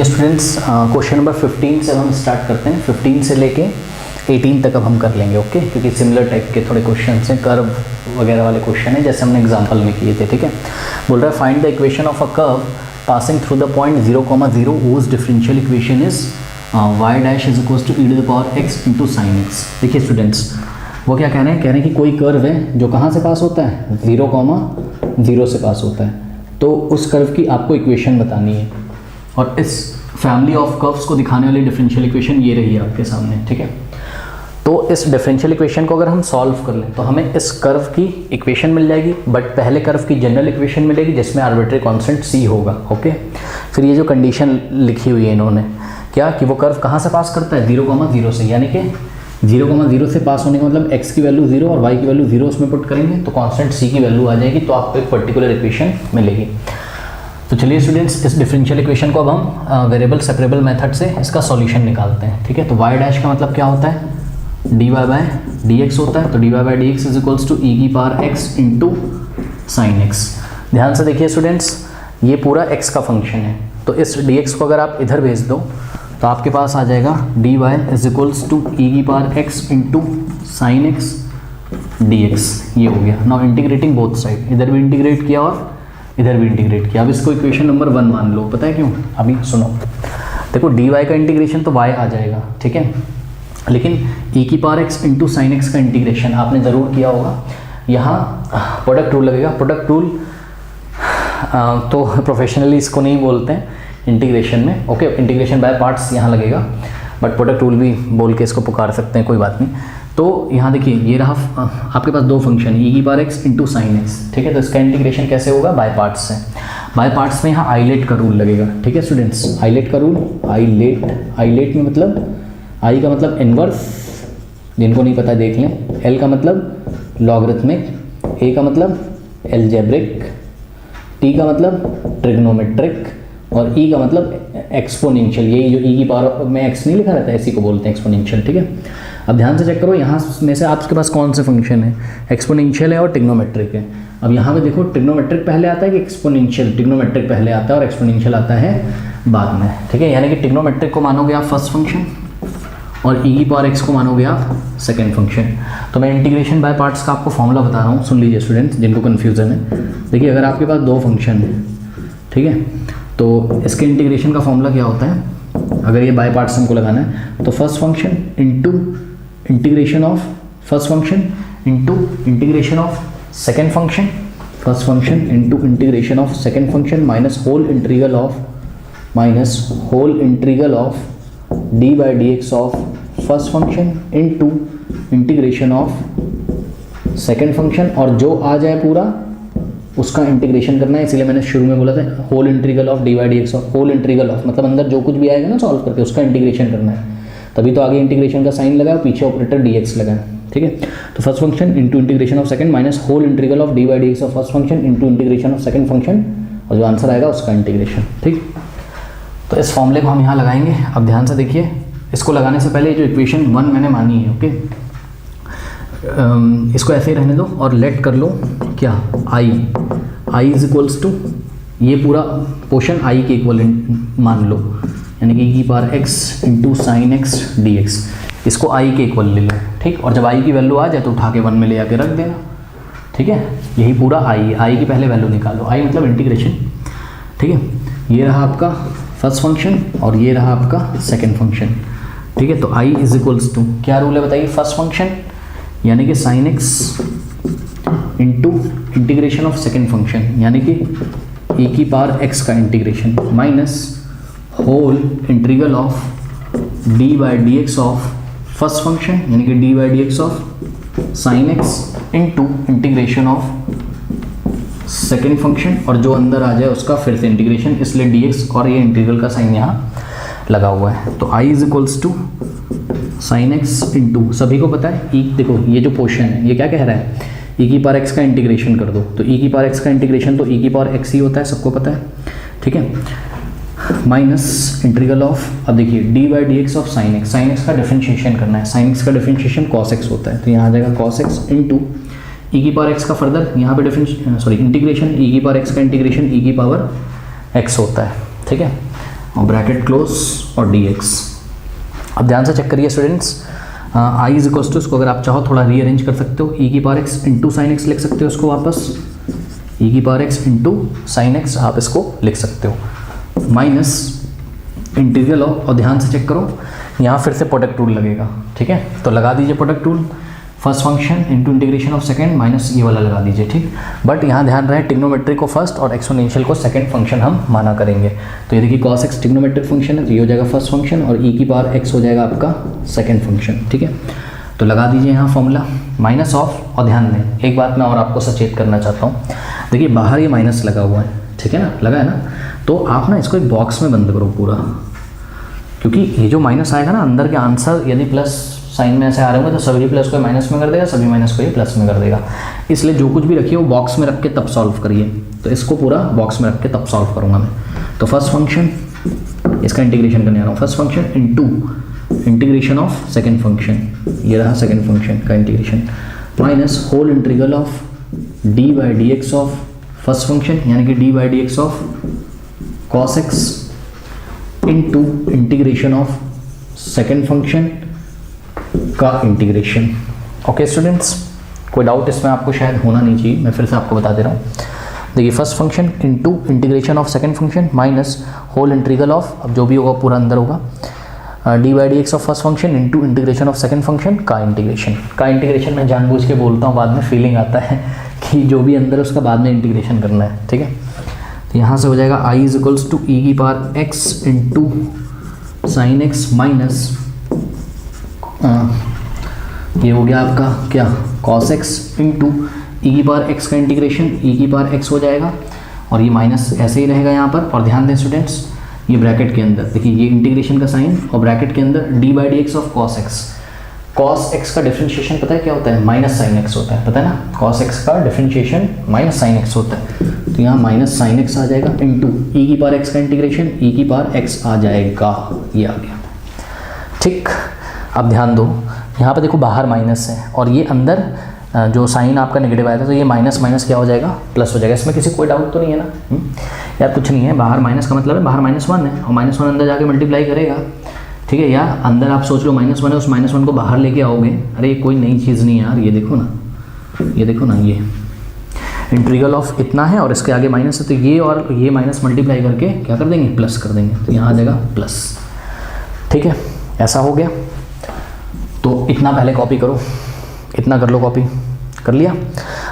Students question number 15 से हम start करते हैं। 15 से लेके 18 तक अब हम कर लेंगे, ओके, क्योंकि सिमिलर टाइप के थोड़े क्वेश्चन हैं, कर्व वगैरह वाले क्वेश्चन हैं जैसे हमने एग्जांपल में किए थे। ठीक है, बोल रहा है find the equation of a curve passing through the point 0,0 whose differential equation is y dash is equal to e to the power x into sine x। देखिए स्टूडेंट्स, वो क्या कह रहे हैं कि कोई कर्व है जो कहाँ से पास होता है, 0,0 से पास होता है, तो उस कर्व की आपको इक्वेशन बतानी है और इस फैमिली ऑफ कर्व्स को दिखाने वाली डिफरेंशियल इक्वेशन ये रही है आपके सामने। ठीक है, तो इस डिफरेंशियल इक्वेशन को अगर हम सॉल्व कर लें तो हमें इस कर्व की इक्वेशन मिल जाएगी, बट पहले कर्व की जनरल इक्वेशन मिलेगी जिसमें आर्बिट्री कांस्टेंट c होगा। ओके, फिर ये जो कंडीशन लिखी हुई है इन्होंने क्या कि वो कर्व कहाँ से पास करता है, 0,0 से, यानी कि 0,0 से पास होने का मतलब x की वैल्यू 0 और y की वैल्यू 0 उसमें पुट करेंगे तो कांस्टेंट c की वैल्यू आ जाएगी, तो आपको एक पर्टिकुलर इक्वेशन मिलेगी। तो चलिए स्टूडेंट्स, इस डिफरेंशियल इक्वेशन को अब हम वेरिएबल सेपरेबल मेथड से इसका सॉल्यूशन निकालते हैं। ठीक है, तो y डैश का मतलब क्या होता है, dy बाय dx होता है, तो dy by dx is equals to e की power x into sine x। ध्यान से देखिए स्टूडेंट्स, ये पूरा x का फंक्शन है, तो इस dx को अगर आप इधर भेज दो तो आपके पास आ जाएगा dy is equals to e की power x into sine x dx। ये हो गया। नाउ इंटीग्रेटिंग बोथ साइड, इधर भी इंटीग्रेट किया और इधर भी इंटीग्रेट किया। अब इसको इक्वेशन नंबर 1 मान लो। पता है क्यों? अभी सुनो, देखो dy का इंटीग्रेशन तो y आ जाएगा, ठीक है, लेकिन e की power x into sine x का इंटीग्रेशन आपने ज़रूर किया होगा। यहाँ प्रोडक्ट रूल लगेगा। प्रोडक्ट रूल तो प्रोफेशनली इसको नहीं बोलते हैं इंटीग्रेशन में, ओके, इंटीग्रेशन बाय पार्ट्स यहाँ लगेगा, बट प्रोडक्ट रूल भी बोल के इसको पुकार सकते हैं, कोई बात नहीं। तो यहाँ देखिए, ये रहा आपके पास दो फंक्शन है, e की power x into sine x। ठीक है, तो इसका इंटीग्रेशन कैसे होगा, बाय पार्ट्स से। बाय पार्ट्स में यहाँ आइलेट का रूल लगेगा। ठीक है स्टूडेंट्स, आइलेट का रूल, आइलेट में मतलब आई का मतलब इनवर्स, जिनको नहीं पता देख लें, एल का मतलब लॉगरिथमिक, ए का मतलब एल्जेब्रिक, टी का मतलब ट्रिग्नोमेट्रिक और ई का मतलब एक्सपोनेंशियल। यही जो ई की पावर में एक्स नहीं लिखा रहता है, इसी को बोलते हैं एक्सपोनेंशियल। ठीक है, अब ध्यान से चेक करो, यहाँ में से आपके पास कौन से फंक्शन है, एक्सपोनेंशियल है और ट्रिग्नोमेट्रिक है। अब यहाँ पे देखो, ट्रिग्नोमेट्रिक पहले आता है कि एक्सपोनेंशियल? ट्रिग्नोमेट्रिक पहले आता है और एक्सपोनेंशियल आता है बाद में। ठीक है, यानी कि ट्रिग्नोमेट्रिक को मानोगे आप फर्स्ट फंक्शन और ई की पावर एक्स को मानोगे आप सेकेंड फंक्शन। तो मैं इंटीग्रेशन बाय पार्ट्स का आपको फॉर्मूला बता रहा हूँ, सुन लीजिए स्टूडेंट्स जिनको कन्फ्यूजन है। देखिए, अगर आपके पास दो फंक्शन है, ठीक है, तो इसके इंटीग्रेशन का फॉर्मूला क्या होता है, अगर ये बाय पार्ट्स हमको लगाना है तो first function into integration of first function into integration of second function, first function into integration of second function minus whole integral of d by d x of first function into integration of second function, और जो आ जाए पूरा उसका integration करना है। इसलिए मैंने शुरू में बोला था whole integral of d by d x of, whole integral of मतलब अंदर जो कुछ भी आएगा ना सॉल्व करके उसका इंटीग्रेशन करना है, तभी तो आगे इंटीग्रेशन का साइन लगा, पीछे ऑपरेटर डी एक्स लगा। ठीक है, तो first function into integration of second minus whole integral of d by d x of first function into integration of second function, और जो आंसर आएगा उसका इंटीग्रेशन। ठीक, तो इस फॉर्मूले को हम यहाँ लगाएंगे। अब ध्यान से देखिए, इसको लगाने से पहले जो इक्वेशन 1 मैंने मानी है, ओके, इसको ऐसे ही रहने दो और लेट कर लो क्या, आई इज इक्वल्स टू, ये पूरा पोर्शन आई के इक्वल मान लो, यानी कि e की power x into sine x d x, इसको आई के इक्वल ले लो। ठीक, और जब आई की वैल्यू आ जाए तो उठा के 1 में ले आके रख देना। ठीक है, यही पूरा आई की पहले वैल्यू निकालो, आई मतलब इंटीग्रेशन। ठीक है, ये रहा आपका फर्स्ट फंक्शन और ये रहा आपका सेकेंड फंक्शन। ठीक है, तो आई इज इक्वल्स टू क्या रूल है बताइए, फर्स्ट फंक्शन यानी कि sine x into integration of second function यानी कि e की पावर x का integration minus whole integral of d by d x of first function यानी कि d by d x of sine x into integration of second function, और जो अंदर आ जाए उसका फिर से इंटीग्रेशन, इसलिए dx और ये इंटीग्रल का साइन यहाँ लगा हुआ है। तो i is equals to sine x into, सभी को पता है e, देखो ये जो पोर्शन है ये क्या कह रहा है, e की पावर x का इंटीग्रेशन कर दो, तो e की पावर x का इंटीग्रेशन तो e की पावर x ही होता है, सबको पता है। ठीक है, माइनस इंटीग्रल ऑफ, अब देखिए D by d x of sine x का डिफरेंशिएशन करना है, साइन एक्स का डिफरेंशिएशन कॉस एक्स होता है, तो यहाँ आ जाएगा कॉस एक्स इंटू ई की पावर एक्स का फर्दर यहाँ पे इंटीग्रेशन ई की पावर एक्स का इंटीग्रेशन ई की पावर एक्स होता है। ठीक है, और ब्रैकेट क्लोज और dx। अब ध्यान से चेक करिए students, i is equals to, इसको अगर आप चाहो थोड़ा रीअरेंज कर सकते हो, e की power x into sine x लिख सकते हो इसको वापस, e की power x into sine x आप इसको लिख सकते हो, माइनस इंटीग्रल ऑफ, और ध्यान से चेक करो यहाँ फिर से प्रोडक्ट रूल लगेगा, ठीक है, तो लगा दीजिए product rule, first function into integration of second minus ये वाला लगा दीजिए, ठीक। बट यहाँ ध्यान रहे ट्रिग्नोमेट्री को फर्स्ट और एक्सपोनेंशियल को सेकंड फंक्शन हम माना करेंगे। तो ये देखिए cos x ट्रिग्नोमेट्रिक फंक्शन है, तो ये हो जाएगा फर्स्ट फंक्शन और e की पावर x हो जाएगा आपका सेकंड फंक्शन, ठीक है। तो लगा दीजिए यहाँ फॉर्मूला माइनस ऑफ, और ध्यान दें एक बात मैं और आपको सचेत करना चाहता हूँ, देखिए बाहर ये माइनस लगा हुआ है, ठीक है ना, लगा है ना, तो आप ना इसको एक बॉक्स में बंद करो पूरा, क्योंकि ये जो माइनस आएगा ना अंदर के आंसर यदि प्लस साइन में ऐसे आ रहे होंगे तो सभी प्लस को माइनस में कर देगा, सभी माइनस को ये प्लस में कर देगा, इसलिए जो कुछ भी रखिए वो बॉक्स में रख के तब सॉल्व करिए। तो इसको पूरा बॉक्स में रख के तब सॉल्व करूँगा मैं। तो फर्स्ट फंक्शन इसका इंटीग्रेशन करने आ रहा हूँ, first function into integration of second function, ये रहा सेकेंड फंक्शन का integration, minus whole integral of d by d x of first function यानी कि d by d x of cos x into integration of second function का integration. Okay students, कोई doubt इसमें आपको शायद होना नहीं चाहिए, मैं फिर से आपको बता दे रहा हूँ। देखिए first function into integration of second function minus whole integral of, अब जो भी होगा पूरा अंदर होगा, d by d x of first function into integration of second function का इंटीग्रेशन मैं जानबूझ के बोलता हूँ, बाद में फीलिंग आता है कि जो भी अंदर है उसका बाद में इंटीग्रेशन करना है, ठीक है। तो यहाँ से हो जाएगा i is equals to e की power x into sine x minus ये हो गया आपका क्या cos x इंटू ई की पावर x का इंटीग्रेशन, e की पावर x हो जाएगा और ये माइनस ऐसे ही रहेगा यहाँ पर। और ध्यान दें स्टूडेंट्स, ये ब्रैकेट के अंदर देखिए ये इंटीग्रेशन का साइन और ब्रैकेट के अंदर D by d x of cos x। cos x का डिफरेंशिएशन पता है क्या होता है, माइनस साइन x होता है, पता है ना, cos x का डिफरेंशिएशन माइनस साइन x होता है, तो यहाँ माइनस साइन x आ जाएगा इंटू ई की पावर x का इंटीग्रेशन, e की पावर x आ जाएगा, ये आ गया, ठीक। अब ध्यान दो यहाँ पे देखो बाहर माइनस है और ये अंदर जो साइन आपका नेगेटिव आया था, तो ये माइनस माइनस क्या हो जाएगा, प्लस हो जाएगा। इसमें किसी कोई डाउट तो नहीं है ना, यार कुछ नहीं है, बाहर माइनस का मतलब है बाहर -1 है और -1 अंदर जाके मल्टीप्लाई करेगा, ठीक है। या अंदर आप सोच लो -1 है, उस -1 को बाहर लेके आओगे, अरे ये कोई नई चीज़ नहीं है यार, ये देखो ना, ये इंटीग्रल ऑफ इतना है और इसके आगे माइनस है, तो ये और ये माइनस मल्टीप्लाई करके क्या कर देंगे, प्लस कर देंगे, तो यहाँ आ जाएगा प्लस, ठीक है। ऐसा हो गया, तो इतना पहले कॉपी करो, इतना कर लो, कॉपी कर लिया।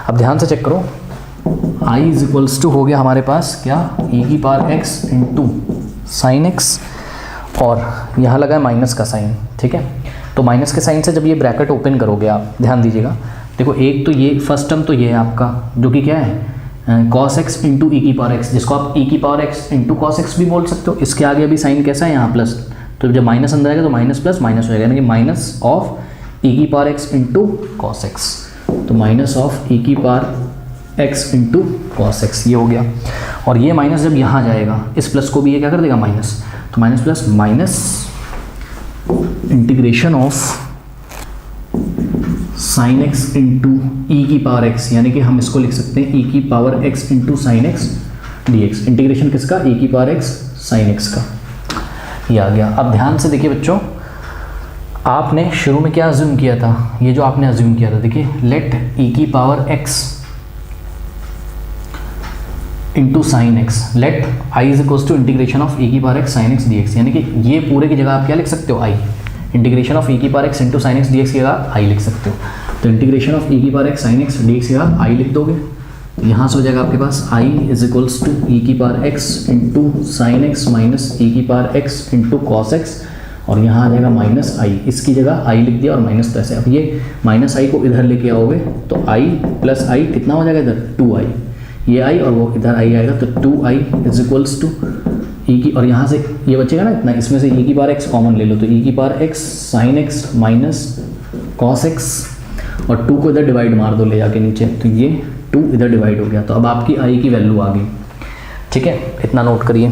अब ध्यान से चेक करो, i इज इक्वल्स टू हो गया हमारे पास क्या, e की power x into sine x और यहाँ लगा है माइनस का साइन, ठीक है। तो माइनस के साइन से जब ये ब्रैकेट ओपन करोगे आप ध्यान दीजिएगा, देखो एक तो ये फर्स्ट टर्म तो ये है आपका जो कि क्या है cos x इंटू ई की पावर x, जिसको आप e की power x into cos x भी बोल सकते हो। इसके आगे अभी साइन कैसा है यहाँ प्लस, तो जब माइनस अंदर आएगा तो माइनस प्लस माइनस हो जाएगा, यानी कि माइनस ऑफ ई की power x into cos x, तो माइनस ऑफ ई की power x into cos x ये हो गया। और ये माइनस जब यहाँ जाएगा इस प्लस को भी ये क्या कर देगा माइनस, तो minus plus minus integration of sine x into e की पावर x, यानी कि हम इसको लिख सकते हैं ई की power x into sine x d x. Integration किसका, ई की पावर x साइन एक्स का, ये आ गया। अब ध्यान से देखिए बच्चों, आपने शुरू में क्या अज्यूम किया था, ये जो आपने अज्यूम किया था, देखिए लेट ई की power x into sine x, let I is equals to integration of e की power x sine x d x, यानी कि ये पूरे की जगह आप क्या लिख सकते हो, आई, इंटीग्रेशन ऑफ ई की power x into sine x d x की जगह आई लिख सकते हो। तो इंटीग्रेशन ऑफ ई की power x sine x d x की जगह आई लिख दोगे, यहाँ से हो जाएगा आपके पास i is equals to e की power x into sine x minus e की power x into cos x, और यहाँ आ जाएगा माइनस i, इसकी जगह i लिख दिया और माइनस तो ऐसे। अब ये माइनस i को इधर लेके आओगे तो i प्लस i कितना हो जाएगा इधर, 2i, ये i और वो इधर i आएगा, तो 2i is equals to e की, और यहाँ से ये बचेगा ना इतना, इसमें से ई की पावर x कॉमन ले लो, तो ई की power x sine x minus cos x, और 2 को इधर डिवाइड मार दो ले जाके नीचे, तो ये 2 इधर डिवाइड हो गया, तो अब आपकी i की वैल्यू आ गई, ठीक है। इतना नोट करिए,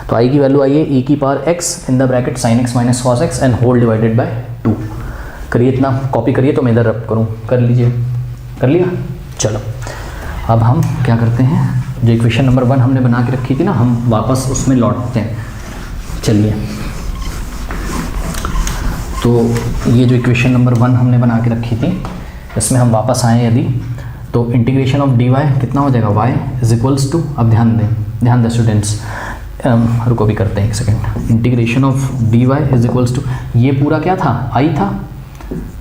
तो i की वैल्यू आई है ई की power x in the bracket sine x minus cos x and whole divided by 2। करिए, इतना कॉपी करिए, तो मैं इधर रब करूँ, कर लीजिए, कर लिया। चलो अब हम क्या करते हैं, जो इक्वेशन नंबर 1 हमने बना के रखी थी ना, हम वापस उसमें लौटते हैं। चलिए, तो ये जो इक्वेशन नंबर 1 हमने बना के रखी थी, इसमें हम वापस आएँ यदि, तो इंटीग्रेशन ऑफ डी वाई कितना हो जाएगा, y इज इक्वल्स टू, अब ध्यान दें स्टूडेंट्स, रुको भी करते हैं एक second, integration of d y is equals to, ये पूरा क्या था, i था,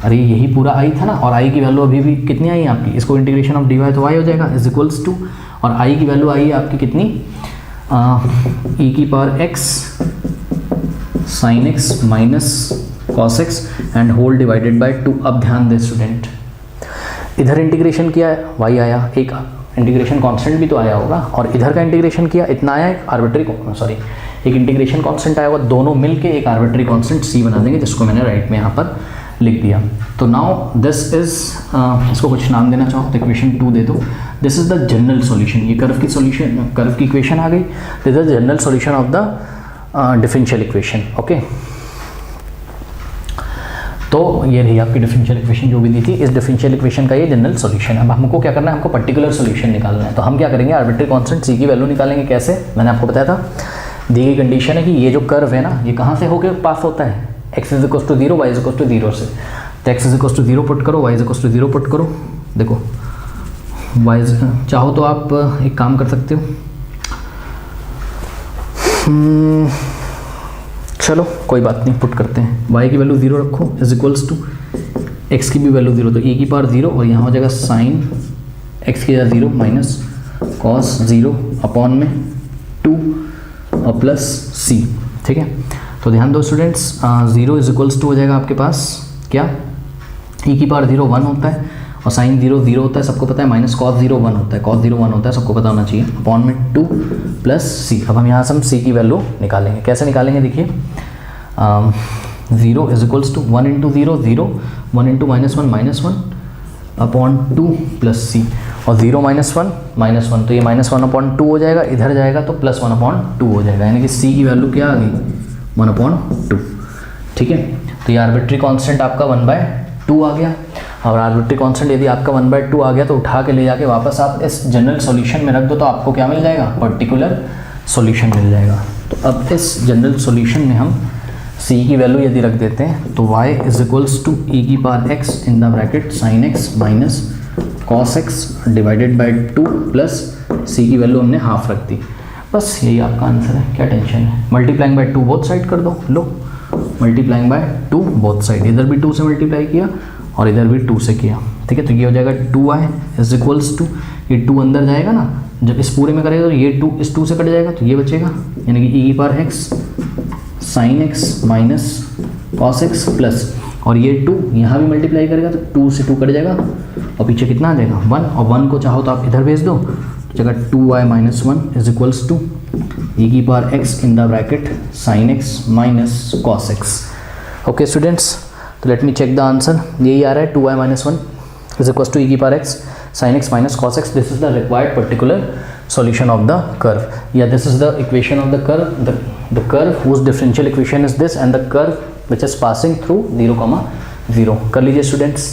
अरे यही पूरा i था ना, और i की वैल्यू अभी भी कितनी आई है आपकी, इसको इंटीग्रेशन ऑफ डी वाई तो y हो जाएगा इज इक्वल्स टू, और i की वैल्यू आई है आपकी कितनी, e की power x sin x minus cos x and whole divided by 2। अब ध्यान दें स्टूडेंट, इधर इंटीग्रेशन किया है y आया, एक इंटीग्रेशन कांस्टेंट भी तो आया होगा, और इधर का इंटीग्रेशन किया इतना आया, एक आर्बिट्री सॉरी एक इंटीग्रेशन कांस्टेंट आया होगा, दोनों मिलके एक आर्बिट्री कांस्टेंट c बना देंगे, जिसको मैंने राइट में यहाँ पर लिख दिया। तो नाउ दिस इज, इसको कुछ नाम देना चाहो तो इक्वेशन 2 दे दो, this is the general solution, ये कर्व की सॉल्यूशन, कर्व की इक्वेशन आ गई, this is the general solution of the differential equation. Okay, तो ये रही आपकी डिफरेंशियल इक्वेशन जो भी दी थी, इस डिफरेंशियल इक्वेशन का ये जनरल सॉल्यूशन। अब हमको क्या करना है, हमको पर्टिकुलर सॉल्यूशन निकालना है, तो हम क्या करेंगे, आर्बिट्री कांस्टेंट c की वैल्यू निकालेंगे। कैसे, मैंने आपको बताया था, दी गई कंडीशन है कि ये जो कर्व है ना, ये कहाँ से होकर पास होता है, x is equal to 0, y is equal to 0 से, तो x is equal to 0 put करो, y is equal to 0 put करो, देखो y चाहो तो आप एक काम कर सकते हो, चलो कोई बात नहीं, पुट करते हैं, y की वैल्यू 0 रखो इज इक्वल्स टू x की भी वैल्यू 0, तो e की पावर 0 और यहाँ हो जाएगा साइन x की जगह 0 माइनस कॉस 0 अपॉन में 2 और प्लस c। ठीक है, तो ध्यान दो स्टूडेंट्स, 0 इज इक्वल्स टू हो जाएगा आपके पास क्या, e की पावर 0 1 होता है, और साइन 0 0 होता है, सबको पता है, माइनस कॉस 0 1 होता है, कॉस 0 1 होता है, सबको पता होना चाहिए, अपॉन में 2 प्लस c। अब हम यहाँ से हम c की वैल्यू निकालेंगे, कैसे निकालेंगे, देखिए 0 is equals to 1 into 0 0, 1 into -1 upon 2 plus c, और 0 -1 तो ये -1 अपॉन 2 हो जाएगा, इधर जाएगा तो +1 अपॉन 2 हो जाएगा, यानी कि c की वैल्यू क्या आ गई, 1 अपॉन 2। ठीक है, तो ये आर्बिट्री कांस्टेंट आपका 1/2 आ गया, और आर्बिट्री कांस्टेंट यदि आपका 1/2 आ गया तो उठा के ले जाके वापस आप इस जनरल सॉल्यूशन में रख दो, तो आपको क्या मिल जाएगा, पर्टिकुलर सॉल्यूशन मिल जाएगा। तो अब इस जनरल सॉल्यूशन में हम c की वैल्यू यदि रख देते हैं, तो y is equals to e की power x in the bracket sin x minus cos x divided by 2 plus c की वैल्यू हमने हाफ रख दी, बस यही आपका आंसर है, क्या टेंशन है। मल्टीप्लाइंग बाय 2 बोथ साइड कर दो, लो मल्टीप्लाइंग बाय 2 बोथ साइड, इधर भी 2 से मल्टीप्लाई किया और इधर भी 2 से किया। ठीक है, तो ये हो जाएगा 2y इज इक्वल्स टू, ये 2 अंदर जाएगा ना, जब इस पूरे में करेगा तो ये 2 इस 2 से कट जाएगा, तो ये बचेगा, यानी कि e की power x sine x minus cos x plus, और ये 2 यहाँ भी मल्टीप्लाई करेगा तो 2 से 2 कट जाएगा, और पीछे कितना आ जाएगा 1, और 1 को चाहो तो आप इधर भेज दो, जगह 2y minus 1 is equals to e की power x in the bracket sin x minus cos x। Okay students, तो let me check the answer, यही आ रहा है 2y minus 1 is equals to e की power x sin x minus cos x, this is the required particular solution of the curve, yeah this is the equation of the curve, the curve whose differential equation is this, and the curve which is passing through 0, 0। कर लीजिए students.